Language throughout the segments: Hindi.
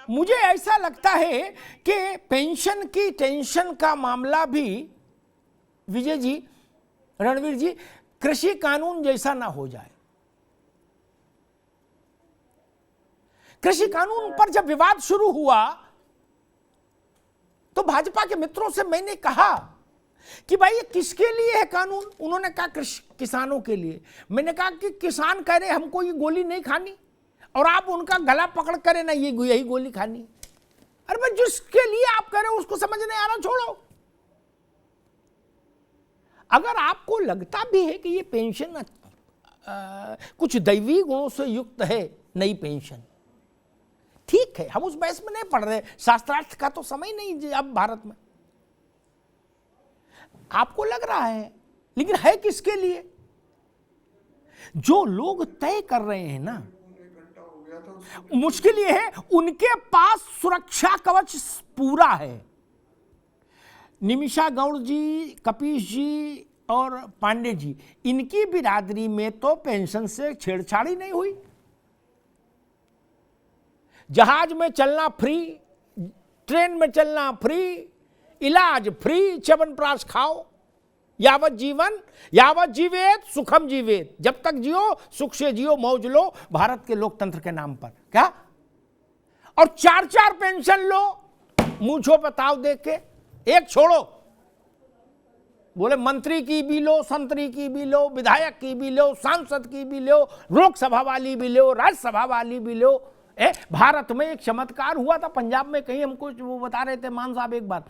मुझे ऐसा लगता है कि पेंशन की टेंशन का मामला भी विजय जी, रणवीर जी, कृषि कानून जैसा ना हो जाए। कृषि कानून पर जब विवाद शुरू हुआ तो भाजपा के मित्रों से मैंने कहा कि भाई ये किसके लिए है कानून? उन्होंने कहा किसानों के लिए। मैंने कहा कि किसान कह रहे हमको ये गोली नहीं खानी और आप उनका गला पकड़ करे ना ये यही गोली खानी। अरे भाई जिसके लिए आप कह रहे हो उसको समझ नहीं आ रहा, छोड़ो। अगर आपको लगता भी है कि ये पेंशन कुछ दैवी गुणों से युक्त है, नई पेंशन, ठीक है, हम उस बहस में नहीं पढ़ रहे, शास्त्रार्थ का तो समय नहीं अब भारत में। आपको लग रहा है, लेकिन है किसके लिए? जो लोग तय कर रहे हैं ना, मुश्किल ये है उनके पास सुरक्षा कवच पूरा है। निमिषा गौड़ जी, कपीश जी और पांडे जी, इनकी बिरादरी में तो पेंशन से छेड़छाड़ी नहीं हुई। जहाज में चलना फ्री, ट्रेन में चलना फ्री, इलाज फ्री, च्यवनप्राश खाओ, यावत जीवन यावत जीवेत सुखम जीवेत, जब तक जियो सुख से जियो, मौज लो, भारत के लोकतंत्र के नाम पर। क्या? और 4-4 पेंशन लो, मूंछों पे ताव देख के। एक छोड़ो, बोले मंत्री की भी लो, संतरी की भी लो, विधायक की भी लो, सांसद की भी लो, लोकसभा वाली भी लो, राज्यसभा वाली भी लो। भारत में एक चमत्कार हुआ था पंजाब में, कहीं हमको वो बता रहे थे मान साहब एक बार,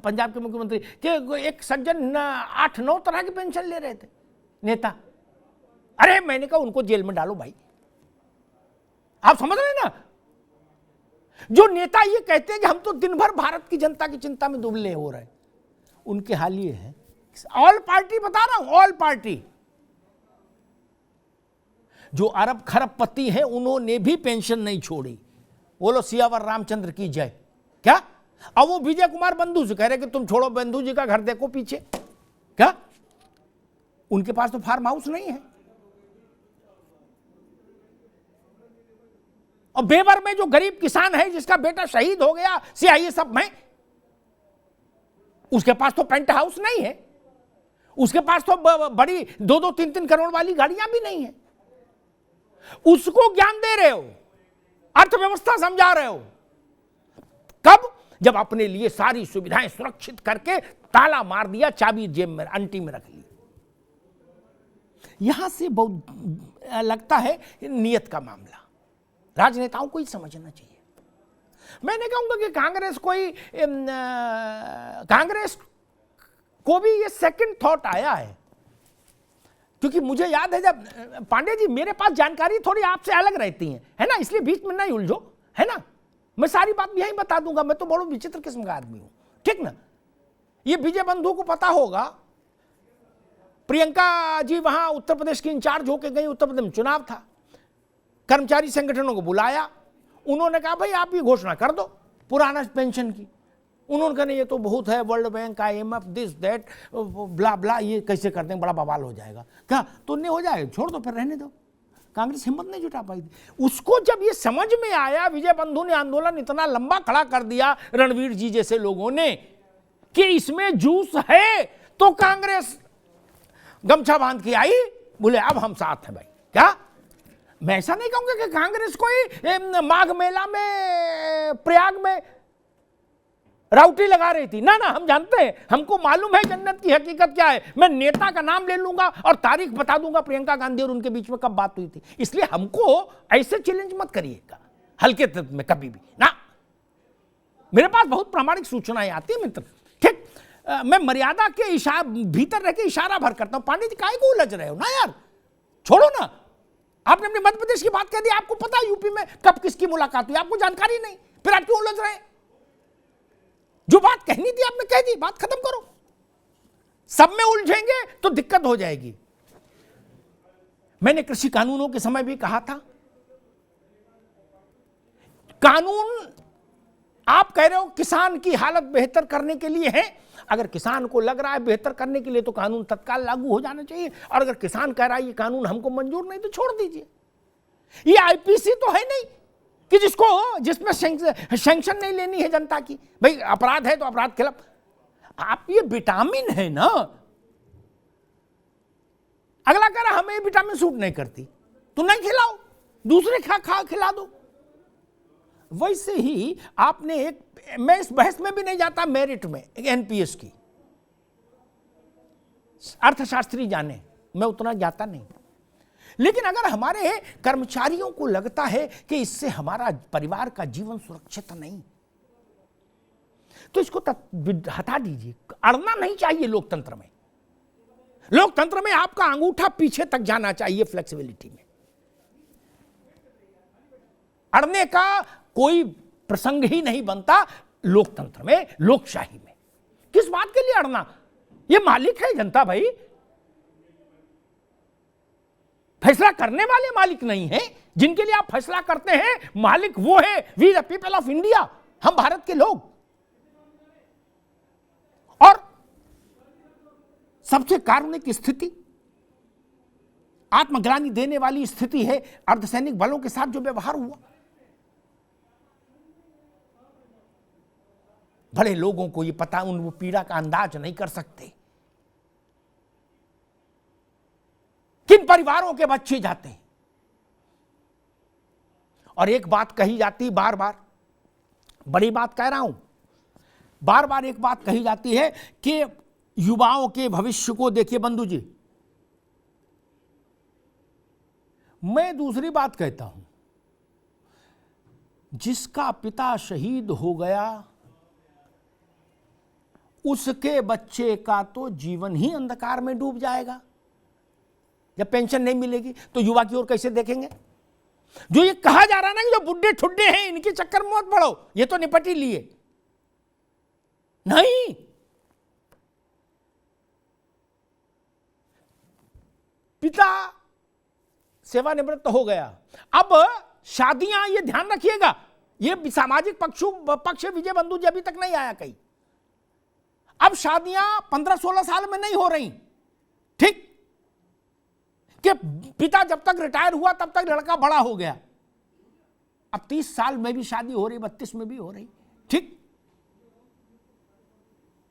पंजाब के मुख्यमंत्री, कि एक सज्जन 8-9 तरह की पेंशन ले रहे थे, नेता। अरे मैंने कहा उनको जेल में डालो भाई। आप समझ रहे ना, जो नेता ये कहते हैं कि हम तो दिन भर भारत की जनता की चिंता में दुबले हो रहे हैं, उनके हाल ये है। ऑल पार्टी बता रहा हूं, ऑल पार्टी, जो अरब खरबपति हैं उन्होंने भी पेंशन नहीं छोड़ी। बोलो सियावर रामचंद्र की जय। क्या? अब वो विजय कुमार बंधु से कह रहे कि तुम छोड़ो, बंधु जी का घर देखो पीछे। क्या? उनके पास तो फार्म हाउस नहीं है। और बेवर में जो गरीब किसान है जिसका बेटा शहीद हो गया सीआईएसएफ में, उसके पास तो पेंट हाउस नहीं है, उसके पास तो बड़ी 2-2, 3-3 करोड़ वाली गाड़ियां भी नहीं है। उसको ज्ञान दे रहे हो, अर्थव्यवस्था समझा रहे हो। कब? जब अपने लिए सारी सुविधाएं सुरक्षित करके ताला मार दिया, चाबी जेब में अंटी में रख ली। यहां से बहुत लगता है नियत का मामला, राजनेताओं को ही समझना चाहिए। मैंने कहूंगा कि कांग्रेस को भी ये सेकंड थॉट आया है, क्योंकि मुझे याद है जब पांडे जी, मेरे पास जानकारी थोड़ी आपसे अलग रहती है ना, इसलिए बीच में नहीं उलझो, है ना। मैं सारी बात यहीं बता दूंगा, मैं तो बड़ा विचित्र किस्म का आदमी हूं, ठीक ना। ये विजय बंधु को पता होगा, प्रियंका जी वहां उत्तर प्रदेश की इंचार्ज होके गई, उत्तर प्रदेश में चुनाव था, कर्मचारी संगठनों को बुलाया, उन्होंने कहा भाई आप ये घोषणा कर दो पुराना पेंशन की। उन्होंने कहा ये तो बहुत है, world bank, IMF, this that blah blah, ये कैसे कर दें, बड़ा बवाल हो जाएगा। क्या? तो नहीं हो जाएगा, छोड़ दो, फिर रहने दो। कांग्रेस हिम्मत नहीं जुटा पाई थी। उसको जब ये समझ में आया, विजय बंधु ने आंदोलन इतना लंबा खड़ा कर दिया, रणवीर जी जैसे लोगों ने, कि इसमें जूस है, तो कांग्रेस गमछा बांध के आई, बोले अब हम साथ हैं भाई। क्या? मैं ऐसा नहीं कहूंगा कि कांग्रेस कोई माघ मेला में प्रयाग में राउटी लगा रही थी, ना ना, हम जानते हैं, हमको मालूम है जन्नत की हकीकत क्या है। मैं नेता का नाम ले लूंगा और तारीख बता दूंगा प्रियंका गांधी और उनके बीच में कब बात हुई थी। इसलिए हमको ऐसे चैलेंज मत करिएगा हल्के में कभी भी ना। मेरे पास बहुत प्रामाणिक सूचनाएं आती है मित्र, ठीक। मैं मर्यादा के भीतर रह के इशारा भर करता हूं। पांडे जी काहे को उलझ रहे हो ना यार, छोड़ो ना। आपने अपने मध्य प्रदेश की बात कह दी, आपको पता है यूपी में कब किसकी मुलाकात हुई, आपको जानकारी नहीं, फिर आप क्यों उलझ रहे हैं? जो बात कहनी थी आपने कह दी, बात खत्म करो। सब में उलझेंगे तो दिक्कत हो जाएगी। मैंने कृषि कानूनों के समय भी कहा था, कानून आप कह रहे हो किसान की हालत बेहतर करने के लिए है। अगर किसान को लग रहा है बेहतर करने के लिए तो कानून तत्काल लागू हो जाना चाहिए, और अगर किसान कह रहा है ये कानून हमको मंजूर नहीं तो छोड़ दीजिए। ये आईपीसी तो है नहीं, कि जिसमें सैंक्शन नहीं लेनी है जनता की, भाई अपराध है तो अपराध खिलाफ। आप ये विटामिन है ना, अगला कह रहा हमें विटामिन सूट नहीं करती तो नहीं खिलाओ, दूसरे खा खिला दो। वैसे ही आपने एक, मैं इस बहस में भी नहीं जाता मेरिट में, एक एनपीएस की अर्थशास्त्री जाने, मैं उतना जाता नहीं। लेकिन अगर हमारे कर्मचारियों को लगता है कि इससे हमारा परिवार का जीवन सुरक्षित नहीं, तो इसको हटा दीजिए। अड़ना नहीं चाहिए लोकतंत्र में। लोकतंत्र में आपका अंगूठा पीछे तक जाना चाहिए फ्लेक्सिबिलिटी में। अड़ने का कोई प्रसंग ही नहीं बनता लोकतंत्र में, लोकशाही में। किस बात के लिए अड़ना? ये मालिक है जनता भाई, फैसला करने वाले मालिक नहीं है। जिनके लिए आप फैसला करते हैं मालिक वो है, we the people of India, हम भारत के लोग। और सबसे कारुणिक स्थिति, आत्मग्लानि देने वाली स्थिति है अर्धसैनिक बलों के साथ जो व्यवहार हुआ। बड़े लोगों को ये पता, उन वो पीड़ा का अंदाज नहीं कर सकते। किन परिवारों के बच्चे जाते हैं। और एक बात कही जाती बार बार, बड़ी बात कह रहा हूं, बार बार एक बात कही जाती है कि युवाओं के भविष्य को देखिए बंधु जी। मैं दूसरी बात कहता हूं, जिसका पिता शहीद हो गया उसके बच्चे का तो जीवन ही अंधकार में डूब जाएगा। जब पेंशन नहीं मिलेगी तो युवा की ओर कैसे देखेंगे? जो ये कहा जा रहा है ना कि जो बुड्ढे ठुड्डे हैं इनके चक्कर में मत पड़ो, ये तो निपट ही लिए। नहीं, पिता सेवानिवृत्त हो गया, अब शादियां, ये ध्यान रखिएगा, ये सामाजिक पक्ष विजय बंधु जी अभी तक नहीं आया कहीं। अब शादियां 15-16 साल में नहीं हो रही, ठीक, कि पिता जब तक रिटायर हुआ तब तक लड़का बड़ा हो गया। अब 30 साल में भी शादी हो रही, 32 में भी हो रही, ठीक,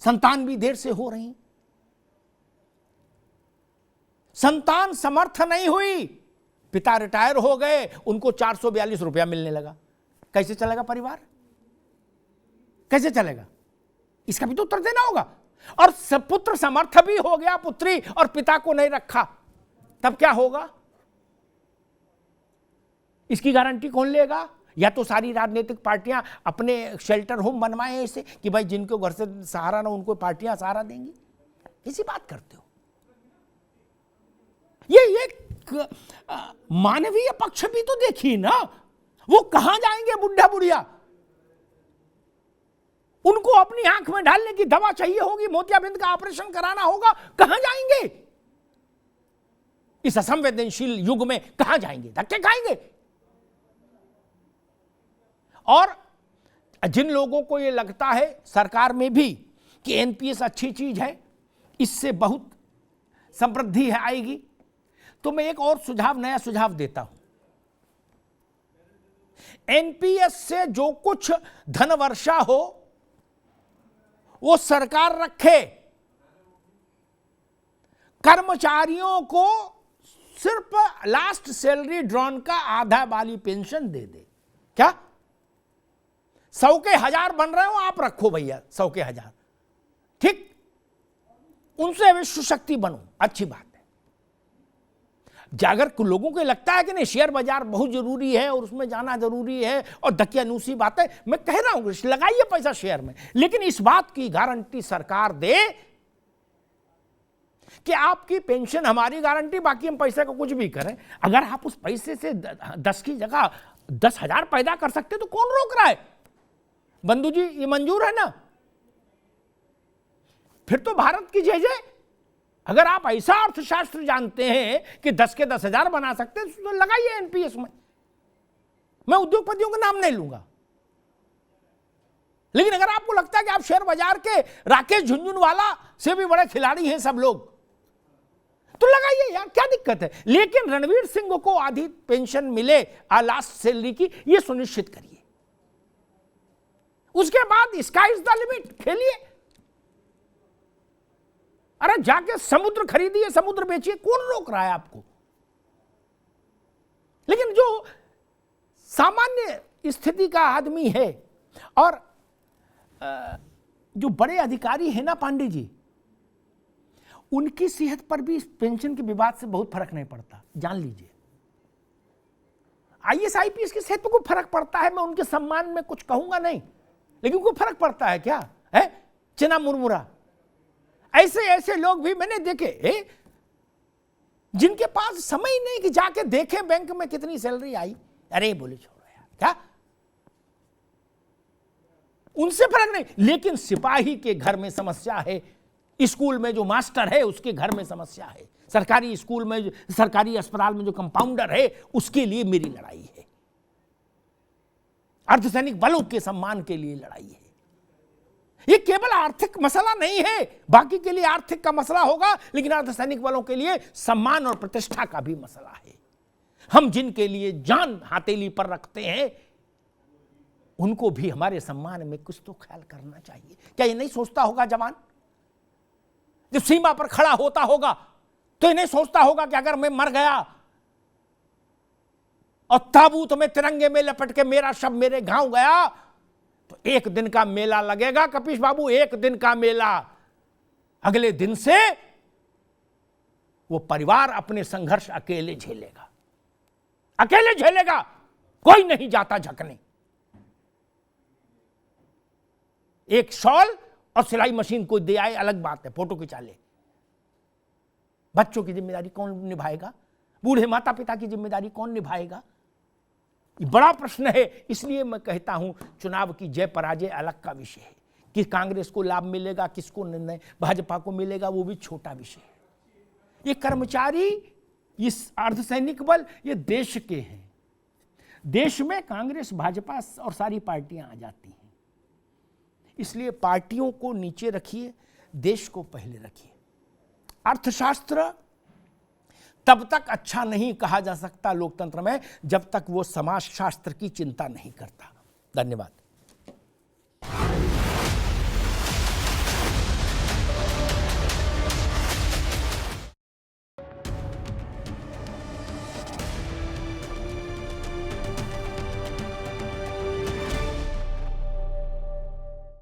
संतान भी देर से हो रही। संतान समर्थ नहीं हुई, पिता रिटायर हो गए, उनको 442 रुपया मिलने लगा। कैसे चलेगा परिवार? कैसे चलेगा? इसका भी तो उत्तर देना होगा। और पुत्र समर्थ भी हो गया पुत्री और पिता को नहीं रखा, तब क्या होगा? इसकी गारंटी कौन लेगा? या तो सारी राजनीतिक पार्टियां अपने शेल्टर होम बनवाएं ऐसे कि भाई जिनको घर से सहारा ना उनको पार्टियां सहारा देंगी। इसी बात करते हो। ये मानवीय पक्ष भी तो देखिए ना, वो कहां जाएंगे बुढ़ा बुढ़िया? उनको अपनी आंख में डालने की दवा चाहिए होगी, मोतियाबिंद का ऑपरेशन कराना होगा, कहां जाएंगे? इस असंवेदनशील युग में कहां जाएंगे? धक्के खाएंगे। और जिन लोगों को यह लगता है सरकार में भी कि एनपीएस अच्छी चीज है, इससे बहुत समृद्धि है आएगी, तो मैं एक और नया सुझाव देता हूं। एनपीएस से जो कुछ धन वर्षा हो वो सरकार रखे, कर्मचारियों को सिर्फ लास्ट सैलरी ड्रॉन का आधा वाली पेंशन दे दे। क्या 100 के 1000 बन रहे हो, आप रखो भैया 100 के 1000, ठीक, उनसे विश्व शक्ति बनो, अच्छी बात है। अगर लोगों को लगता है कि नहीं शेयर बाजार बहुत जरूरी है और उसमें जाना जरूरी है और दकियानूसी बातें, मैं कह रहा हूं लगाइए पैसा शेयर में, लेकिन इस बात की गारंटी सरकार दे कि आपकी पेंशन हमारी गारंटी, बाकी हम पैसे को कुछ भी करें। अगर आप उस पैसे से 10 की जगह 10,000 पैदा कर सकते तो कौन रोक रहा है? बंधु जी ये मंजूर है ना? फिर तो भारत की जय जय। अगर आप ऐसा अर्थशास्त्र जानते हैं कि 10 के 10,000 बना सकते हैं तो लगाइए एनपीएस में। मैं उद्योगपतियों का नाम नहीं लूंगा, लेकिन अगर आपको लगता है कि आप शेयर बाजार के राकेश झुनझुनवाला से भी बड़े खिलाड़ी हैं सब लोग, तो लगाइए यार, क्या दिक्कत है। लेकिन रणवीर सिंह को आधी पेंशन मिले लास्ट सैलरी की, ये सुनिश्चित करिए। उसके बाद स्काई इज द लिमिट, खेलिए। अरे जाके समुद्र खरीदिए, समुद्र बेचिए, कौन रोक रहा है आपको। लेकिन जो सामान्य स्थिति का आदमी है और जो बड़े अधिकारी हैं ना पांडे जी, उनकी सेहत पर भी इस पेंशन के विवाद से बहुत फर्क नहीं पड़ता, जान लीजिए। आईएएस आईपीएस की सेहत पर कोई फर्क पड़ता है, मैं उनके सम्मान में कुछ कहूंगा नहीं, लेकिन कोई फर्क पड़ता है क्या है। चिना मुरमुरा ऐसे ऐसे लोग भी मैंने देखे जिनके पास समय ही नहीं कि जाके देखें बैंक में कितनी सैलरी आई। अरे बोले छोड़ो यार, क्या उनसे फर्क नहीं। लेकिन सिपाही के घर में समस्या है, स्कूल में जो मास्टर है उसके घर में समस्या है, सरकारी स्कूल में, सरकारी अस्पताल में जो कंपाउंडर है उसके लिए मेरी लड़ाई है, अर्धसैनिक बलों के सम्मान के लिए लड़ाई है। ये केवल आर्थिक मसला नहीं है, बाकी के लिए आर्थिक का मसला होगा, लेकिन अर्धसैनिक बलों के लिए सम्मान और प्रतिष्ठा का भी मसला है। हम जिनके लिए जान हथेली पर रखते हैं उनको भी हमारे सम्मान में कुछ तो ख्याल करना चाहिए। क्या ये नहीं सोचता होगा जवान जब सीमा पर खड़ा होता होगा, तो ये नहीं सोचता होगा कि अगर मैं मर गया और ताबूत में तिरंगे में लपट के मेरा शव मेरे गांव गया तो एक दिन का मेला लगेगा कपीश बाबू, एक दिन का मेला। अगले दिन से वो परिवार अपने संघर्ष अकेले झेलेगा, अकेले झेलेगा, कोई नहीं जाता झकने। एक शॉल और सिलाई मशीन को दे आए अलग बात है, फोटो खिंचा ले। बच्चों की जिम्मेदारी कौन निभाएगा, बूढ़े माता पिता की जिम्मेदारी कौन निभाएगा, ये बड़ा प्रश्न है। इसलिए मैं कहता हूं चुनाव की जय पराजय अलग का विषय है, कि कांग्रेस को लाभ मिलेगा किसको नहीं, भाजपा को मिलेगा वो भी छोटा विषय है। ये कर्मचारी, ये अर्धसैनिक बल, ये देश के हैं। देश में कांग्रेस भाजपा और सारी पार्टियां आ जाती हैं, इसलिए पार्टियों को नीचे रखिए, देश को पहले रखिए। अर्थशास्त्र तब तक अच्छा नहीं कहा जा सकता लोकतंत्र में जब तक वो समाजशास्त्र की चिंता नहीं करता। धन्यवाद।